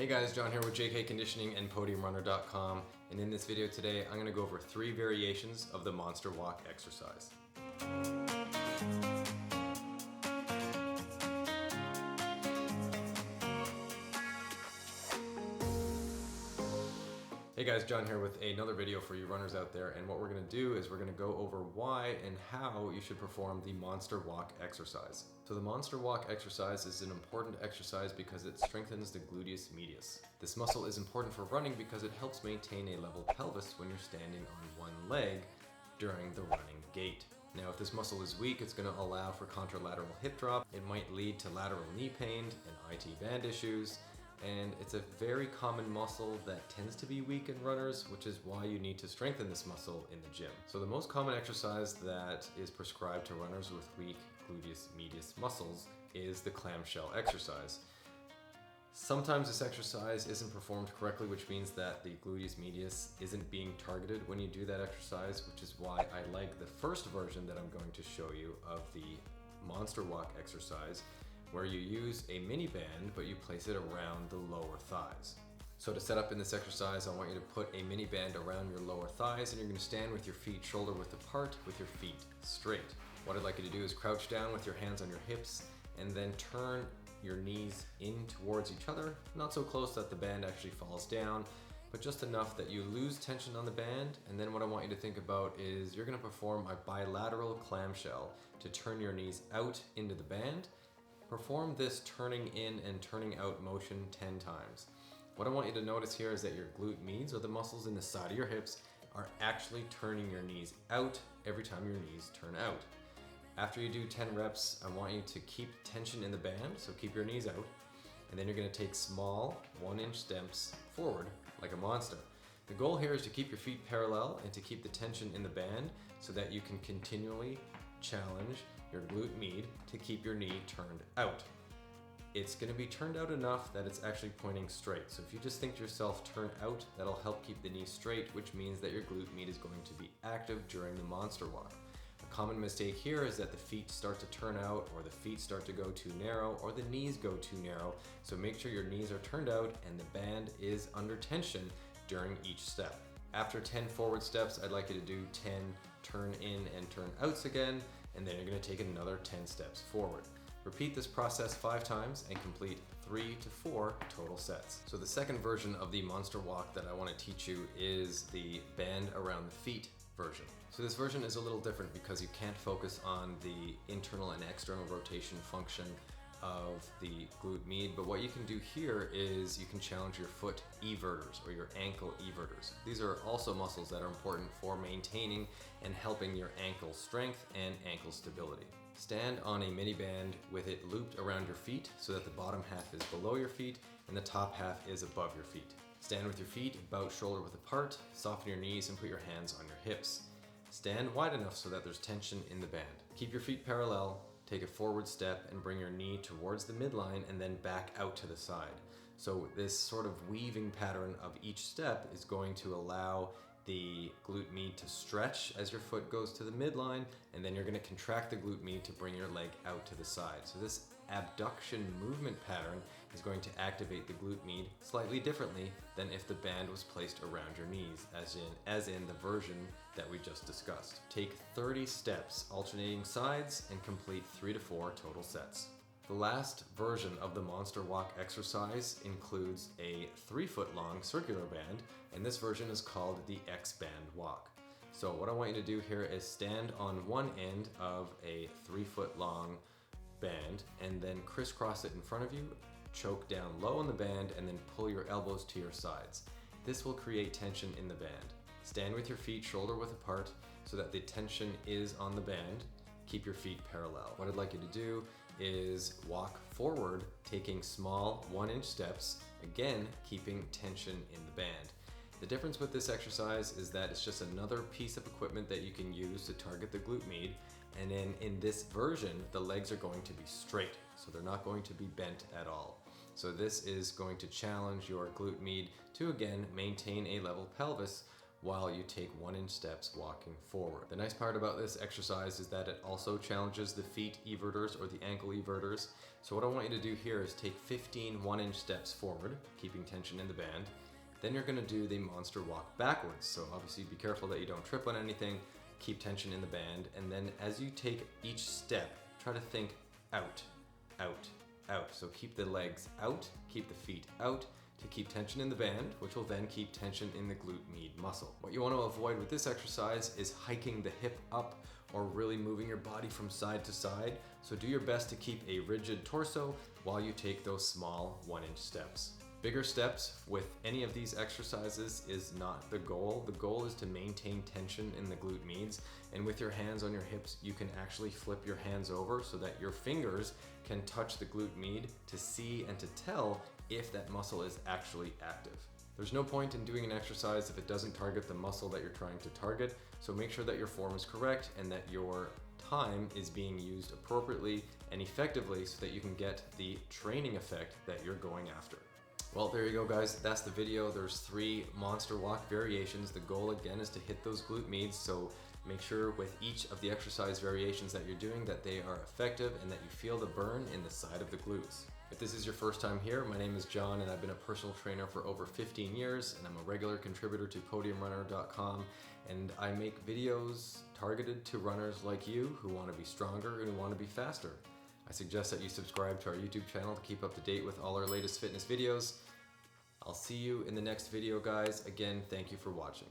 Hey guys, John here with JK Conditioning and PodiumRunner.com, and in this video today I'm going to go over 3 variations of the monster walk exercise. Hey guys, John here with another video for you runners out there, and what we're going to do is we're going to go over why and how you should perform the monster walk exercise. So the monster walk exercise is an important exercise because it strengthens the gluteus medius. This muscle is important for running because it helps maintain a level pelvis when you're standing on one leg during the running gait. Now if this muscle is weak, it's going to allow for contralateral hip drop. It might lead to lateral knee pain and IT band issues. And it's a very common muscle that tends to be weak in runners, which is why you need to strengthen this muscle in the gym. So the most common exercise that is prescribed to runners with weak gluteus medius muscles is the clamshell exercise. Sometimes this exercise isn't performed correctly, which means that the gluteus medius isn't being targeted when you do that exercise, which is why I like the first version that I'm going to show you of the monster walk exercise, where you use a mini band, but you place it around the lower thighs. So to set up in this exercise, I want you to put a mini band around your lower thighs, and you're going to stand with your feet shoulder width apart with your feet straight. What I'd like you to do is crouch down with your hands on your hips and then turn your knees in towards each other, not so close that the band actually falls down, but just enough that you lose tension on the band. And then what I want you to think about is you're going to perform a bilateral clamshell to turn your knees out into the band. Perform this turning in and turning out motion 10 times. What I want you to notice here is that your glute medius, or the muscles in the side of your hips, are actually turning your knees out every time your knees turn out. After you do 10 reps, I want you to keep tension in the band, so keep your knees out, and then you're going to take small 1-inch steps forward like a monster. The goal here is to keep your feet parallel and to keep the tension in the band so that you can continually challenge your glute med to keep your knee turned out. It's going to be turned out enough that it's actually pointing straight. So if you just think to yourself turn out, that'll help keep the knee straight, which means that your glute med is going to be active during the monster walk. A common mistake here is that the feet start to turn out, or the feet start to go too narrow, or the knees go too narrow. So make sure your knees are turned out and the band is under tension during each step. After 10 forward steps, I'd like you to do 10 turn in and turn outs again, and then you're going to take another 10 steps forward. Repeat this process 5 times and complete 3 to 4 total sets. So the second version of the monster walk that I want to teach you is the band around the feet version. So this version is a little different because you can't focus on the internal and external rotation function of the glute med, but what you can do here is you can challenge your foot everters or your ankle everters. These are also muscles that are important for maintaining and helping your ankle strength and ankle stability. Stand on a mini band with it looped around your feet so that the bottom half is below your feet and the top half is above your feet. Stand with your feet about shoulder width apart, soften your knees and put your hands on your hips. Stand wide enough so that there's tension in the band. Keep your feet parallel. Take a forward step and bring your knee towards the midline and then back out to the side. So this sort of weaving pattern of each step is going to allow the glute med to stretch as your foot goes to the midline, and then you're going to contract the glute med to bring your leg out to the side. So this abduction movement pattern is going to activate the glute med slightly differently than if the band was placed around your knees, as in the version that we just discussed. Take 30 steps alternating sides and complete 3 to 4 total sets. The last version of the monster walk exercise includes a 3-foot long circular band, and this version is called the X-band walk. So what I want you to do here is stand on one end of a 3-foot long band and then crisscross it in front of you, choke down low on the band, and then pull your elbows to your sides. This will create tension in the band. Stand with your feet shoulder width apart so that the tension is on the band. Keep your feet parallel. What I'd like you to do is walk forward, taking small 1-inch steps, again, keeping tension in the band. The difference with this exercise is that it's just another piece of equipment that you can use to target the glute med, and then in this version, the legs are going to be straight, so they're not going to be bent at all. So this is going to challenge your glute med to again maintain a level pelvis while you take 1-inch steps walking forward. The nice part about this exercise is that it also challenges the feet everters or the ankle everters. So what I want you to do here is take 15 1-inch steps forward, keeping tension in the band. Then you're going to do the monster walk backwards. So obviously be careful that you don't trip on anything, keep tension in the band, and then as you take each step, try to think out, out, out. So keep the legs out, keep the feet out, to keep tension in the band, which will then keep tension in the glute med muscle. What you want to avoid with this exercise is hiking the hip up or really moving your body from side to side. So do your best to keep a rigid torso while you take those small 1-inch steps. Bigger steps with any of these exercises is not the goal. The goal is to maintain tension in the glute meds, and with your hands on your hips, you can actually flip your hands over so that your fingers can touch the glute med to see and to tell if that muscle is actually active. There's no point in doing an exercise if it doesn't target the muscle that you're trying to target, so make sure that your form is correct and that your time is being used appropriately and effectively so that you can get the training effect that you're going after. Well, there you go guys, that's the video. There's 3 monster walk variations. The goal again is to hit those glute meds, so make sure with each of the exercise variations that you're doing that they are effective and that you feel the burn in the side of the glutes. If this is your first time here, my name is John and I've been a personal trainer for over 15 years and I'm a regular contributor to podiumrunner.com, and I make videos targeted to runners like you who want to be stronger and who want to be faster. I suggest that you subscribe to our YouTube channel to keep up to date with all our latest fitness videos. I'll see you in the next video guys. Again, thank you for watching.